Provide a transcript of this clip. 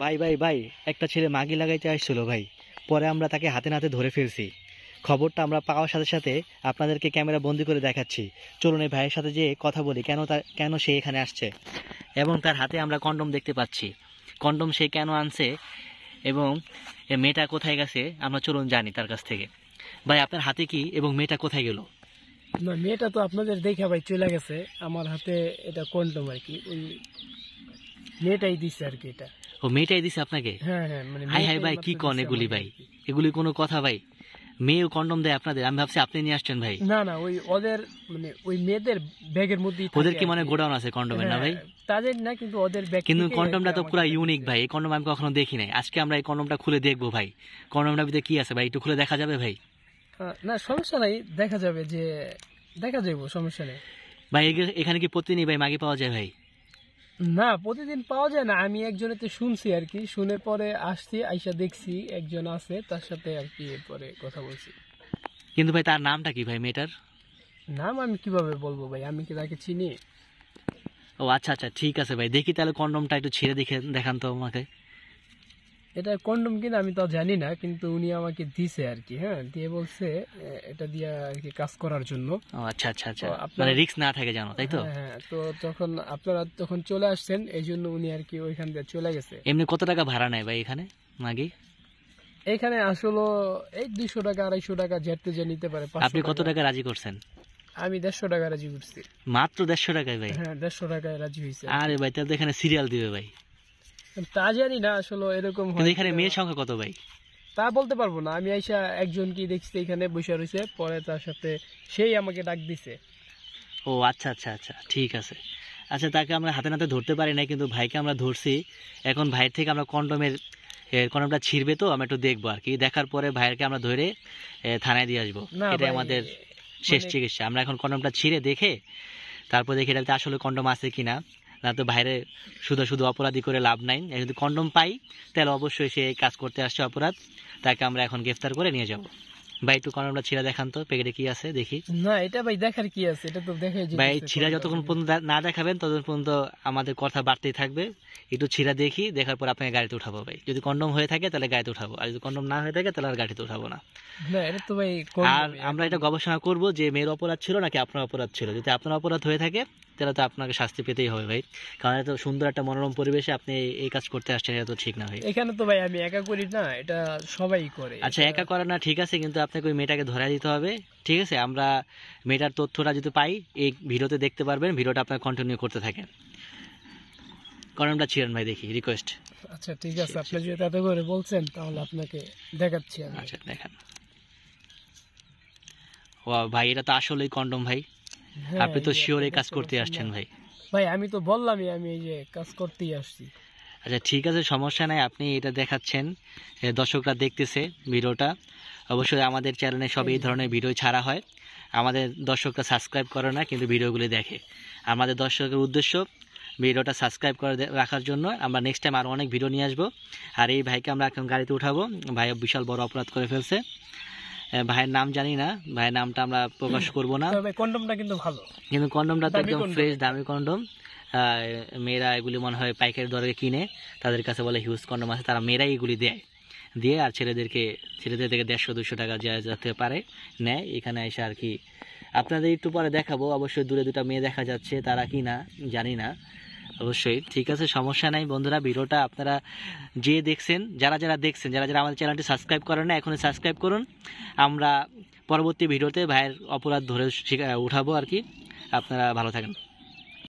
ভাই ভাই ভাই, একটা ছেলে মাগি লাগাইতে আসছিল ভাই। পরে আমরা তাকে হাতে নাতে ধরে ফেলছি। খবরটা আমরা পাওয়ার সাথে সাথে আপনাদেরকে ক্যামেরা বন্দি করে দেখাচ্ছি। চলুন এই ভাইয়ের সাথে যে কথা বলি, কেন সে এখানে আসছে, এবং তার হাতে আমরা কন্ডম দেখতে পাচ্ছি। কন্ডম সে কেন আনছে এবং মেয়েটা কোথায় গেছে আমরা চলুন জানি তার কাছ থেকে। ভাই আপনার হাতে কি এবং মেয়েটা কোথায় গেল? না, মেয়েটা তো আপনাদের দেখা ভাই চলে গেছে। আমার হাতে এটা কন্ডম আর কি, ওই মেয়েটাই দিচ্ছে আর কি। এটা ও মেয়েটাই দিছে আপনাকে? হ্যাঁ হ্যাঁ, মানে হাই হাই ভাই, কি কন এগুলি ভাই? এগুলি কোনো কথা ভাই? মেয়েও কন্ডম দেয় আপনাদের? আমি ভাবছি আপনি নিয়ে আসছেন ভাই। না না, ওই ওদের মানে ওই মেয়েদের ব্যাগের মধ্যেই ওদের কি মানে গোডাউন আছে কন্ডমের? না ভাই তাদের না, কিন্তু ওদের ব্যাগ। কিন্তু কন্ডমটা তো পুরো ইউনিক ভাই। এই কন্ডম আমি কখনো দেখি নাই। আজকে আমরা এই কন্ডমটা খুলে দেখবো ভাই। কন্ডমটার ভিতরে কি আছে ভাই একটু খুলে দেখা যাবে ভাই? না সমস্যা নাই, দেখা যাবে, যে দেখা যাবো, সমস্যা নেই ভাই। এখানে কি প্রতিদিনই ভাই মাগি পাওয়া যায় ভাই? না, প্রতিদিন পাওয়া যায় না। আমি একজনের তো শুনছি আর কি, শুনে পরে আসছি, আইসা দেখছি একজন আছে, তার সাথে আর কি পরে কথা বলছি। কিন্তু ভাই তার নামটা কি ভাই মেয়েটার? নাম আমি কিভাবে বলবো ভাই, আমি কি তাকে চিনি? ও আচ্ছা আচ্ছা, ঠিক আছে ভাই। দেখি তাহলে কন্ডমটা একটু ছেড়ে দেখে দেখান তো আমাকে। এটা কন্ডম কিনা আমি তো জানি না, কিন্তু উনি আমাকে দিছে আর কি। হ্যাঁ, দিয়ে বলছে এটা দিয়ে আর কি কাজ করার জন্য। ও আচ্ছা আচ্ছা আচ্ছা, মানে রিস্ক না থাকে জানো, তাই তো? হ্যাঁ, তো যখন আপনারা তখন চলে আসছেন, এই জন্য উনি আর কি ওইখান দিয়ে চলে গেছে। এমনি কত টাকা ভাড়া নেয় ভাই এখানে মাগি? এখানে আসলে এই 200 টাকা 250 টাকা যেতে যে নিতে পারে। আপনি কত টাকা রাজি করছেন? আমি 150 টাকা রাজি করছি। মাত্র 150 টাকায় ভাই? হ্যাঁ, 150 টাকায় রাজি হয়েছে। আরে ভাই তাহলে এখানে সিরিয়াল দিবে ভাই। তা জানি না আসলে এরকম হয়। এখানে মেয়ের সংখ্যা কত ভাই? তা বলতে পারবো না। আমি আইসা একজনকে দেখছি এখানে বসে রয়েছে, পরে তার সাথে সেই আমাকে ডাক দিছে। ও আচ্ছা আচ্ছা আচ্ছা, ঠিক আছে। আচ্ছা, তাকে আমরা হাতে নাতে ধরতে পারি না, কিন্তু ভাইকে আমরা ধরছি। এখন ভাইয়ের থেকে আমরা কন্ডমটা ছিঁড়বে, তো আমরা একটু দেখবো আর কি। দেখার পরে ভাইয়েরকে আমরা ধরে থানায় দিয়ে আসবো। এটাই আমাদের শেষ চিকিৎসা। আমরা এখন কন্ডমটা ছিঁড়ে দেখে তারপর দেখি এটাতে আসলে কন্ডম আছে কিনা। না তো বাইরে শুধু শুধু অপরাধী করে লাভ নাই। যদি কন্ডম পাই তাহলে অবশ্যই সে কাজ করতে আসছে অপরাধ, তাকে আমরা এখন গ্রেফতার করে নিয়ে যাব। ভাই একটু কন্ডমটা ছিঁড়া দেখান তো, প্যাকেটে কি আছে দেখি। না, এটা ভাই দেখার কি আছে? এটা তো দেখাই যায় ভাই। ছিঁড়া যতক্ষণ পর্যন্ত না দেখাবেন ততক্ষণ পর্যন্ত আমাদের কথা বাড়তেই থাকবে। একটু ছিঁড়া দেখি, দেখার পর আপনাকে গাড়িতে উঠাবো ভাই। যদি কন্ডম হয়ে থাকে তাহলে গাড়িতে উঠাবো, আর যদি কন্ডম না হয়ে থাকে তাহলে আর গাড়িতে উঠাবো না। এটা তো ভাই, আর আমরা এটা গবেষণা করব যে মেয়ের অপরাধ ছিল নাকি আপনার অপরাধ ছিল। যদি আপনার অপরাধ হয়ে থাকে তাহলে তো আপনাকে শাস্তি পেতেই হবে ভাই, কারণ এত সুন্দর একটা মনোরম পরিবেশে আপনি এই কাজ করতে আসছেন, এটা তো ঠিক না ভাই। এখানে তো ভাই আমি একা করি না, এটা সবাই করে। আচ্ছা, একা করে না, ঠিক আছে, কিন্তু আপনাকে ওই মেয়েটাকে ধরে দিতে হবে। ঠিক আছে, আমরা মেয়েটার তথ্যটা যদি পাই এই ভিডিওতে দেখতে পারবেন। ভিডিওটা আপনার কন্টিনিউ করতে থাকেন। কন্ডমটা ছিঁড়েন ভাই, দেখি, রিকোয়েস্ট। আচ্ছা ঠিক আছে, আপনি যদি এত করে বলছেন তাহলে আপনাকে দেখাচ্ছি আমি। আচ্ছা দেখান। ও ভাই, এটা তো আসলেই কন্ডম ভাই। আপনি তো শিওর এই কাজ করতে আসছেন ভাই? ভাই আমি তো বললামই, আমি এই যে কাজ করতেই আসছি। আচ্ছা ঠিক আছে, সমস্যা নাই। আপনি এটা দেখাচ্ছেন, দর্শকরা দেখতেছে ভিডিওটা। অবশ্যই আমাদের চ্যানেলে সব এই ধরনের ভিডিও ছাড়া হয়। আমাদের দর্শকরা সাবস্ক্রাইব করে না, কিন্তু ভিডিওগুলি দেখে। আমাদের দর্শকের উদ্দেশ্য ভিডিওটা সাবস্ক্রাইব করে রাখার জন্য। আমরা নেক্সট টাইম আরও অনেক ভিডিও নিয়ে আসবো। আর এই ভাইকে আমরা এখন গাড়িতে উঠাবো। ভাই বিশাল বড় অপরাধ করে ফেলছে। ভাইয়ের নাম জানি না, ভাইয়ের নামটা আমরা প্রকাশ করব না। কন্ডমটা কিন্তু ভালো, কিন্তু কন্ডমটা তো একদম ফ্রেশ, দামি কন্ডম। মেয়েরা এগুলি মনে হয় পাইকারি দরে কিনে, তাদের কাছে বলে হিউজ কন্ডম আছে, তারা মেয়েরাই এগুলি দিয়ে আর ছেলেদের থেকে 150-200 টাকা যা যাতে পারে নেয়। এখানে এসে আর কি আপনাদের একটু পরে দেখাবো। অবশ্যই দূরে দুটা মেয়ে দেখা যাচ্ছে, তারা কি না জানি না অবশ্যই। ঠিক আছে, সমস্যা নাই বন্ধুরা। ভিডিওটা আপনারা যে দেখছেন, যারা দেখছেন, যারা আমাদের চ্যানেলটি সাবস্ক্রাইব করেন না, এখনই সাবস্ক্রাইব করুন। আমরা পরবর্তী ভিডিওতে ভাইয়ের অপরাধ ধরে উঠাবো আর কি। আপনারা ভালো থাকেন।